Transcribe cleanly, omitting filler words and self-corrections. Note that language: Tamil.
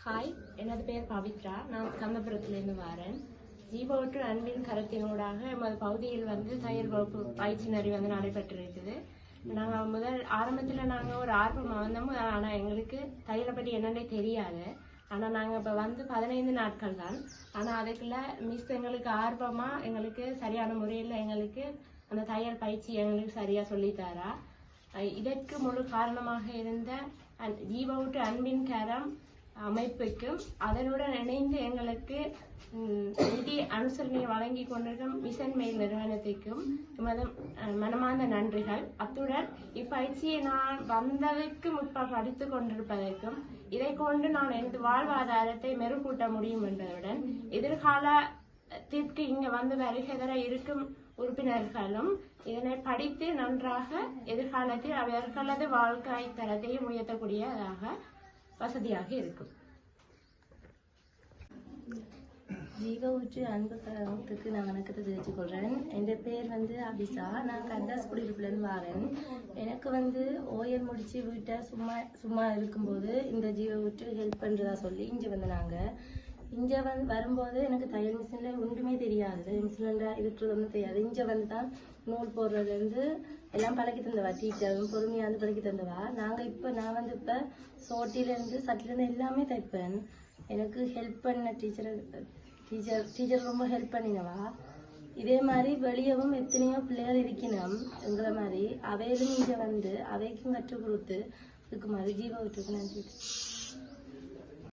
ஹாய், எனது பெயர் பவித்ரா. நான் கந்தபுரத்திலிருந்து வரேன். ஜீவோட்டு அன்பின் கரத்தினூடாக எமது பகுதியில் தையல் வகுப்பு பயிற்சி நிறைய நடைபெற்றிருக்குது. நாங்கள் ஆரம்பத்தில் நாங்கள் ஒரு ஆர்வமாக வந்தோம். ஆனால் எங்களுக்கு தையலை பற்றி என்னன்னே தெரியாது. ஆனால் நாங்கள் இப்போ 15 நாட்கள் தான். ஆனால் அதுக்குள்ள மிஸ் எங்களுக்கு ஆர்வமாக எங்களுக்கு சரியான முறையில் எங்களுக்கு அந்த தையல் பயிற்சி எங்களுக்கு சரியாக சொல்லித்தரா. இதற்கு முழு காரணமாக இருந்த ஜீவோட்டு அன்பின் கரம் அமைப்புக்கும் அதனுடன் இணைந்து எங்களுக்கு நிதி அனுசரணை வழங்கி கொண்டிருக்கும் மிஷன் மெயில் நிறுவனத்திற்கும் மனமார்ந்த நன்றிகள். அத்துடன் இப்பயிற்சியை நான் வந்ததற்கு படித்து கொண்டிருப்பதற்கும் இதை கொண்டு நான் எனது வாழ்வாதாரத்தை மெருகூட்ட முடியும் என்பதுடன் எதிர்காலத்திற்கு இங்கு வருகை தர இருக்கும் உறுப்பினர்களும் இதனை படித்து நன்றாக எதிர்காலத்தில் அவர்களது வாழ்க்கை தரத்தையும் உயர்த்தக்கூடியதாக வசதியாக இருக்கும். ஜீவோட்டு அன்பு கரத்துக்கு நான் வணக்கத்தை தெரிவித்துக் கொள்றேன். என் பேர் அபிசா. நான் கந்தாஸ் குடியிருப்புலேருந்து வரேன். எனக்கு ஓயல் முடிச்சு வீட்டை சும்மா இருக்கும்போது இந்த ஜீவோட்டு ஹெல்ப் பண்ணுறதா சொல்லி இங்கே நாங்கள் இங்கே வரும்போது எனக்கு தையல் மிஷினில் ஒன்றுமே தெரியாது. மிஷினில் இருக்கிறது ஒன்றும் தெரியாது. இங்கே தான் நூல் போடுறதுலேருந்து எல்லாம் பழக்கி தந்தவா. டீச்சரும் பொறுமையாக பழக்கி தந்தவா. நான் இப்போ சோட்டிலேருந்து சட்டிலேருந்து எல்லாமே தைப்பேன். எனக்கு ஹெல்ப் பண்ண டீச்சர் ரொம்ப ஹெல்ப் பண்ணினவா. இதே மாதிரி வெளியவும் எத்தனையோ பிள்ளைகள் இருக்கணும் எங்களை மாதிரி. அவையிலும் இங்கே அவைக்கும் கற்றுக் கொடுத்து இதுக்கு மாதிரி ஜீவோட்டுக்கு நன்றி.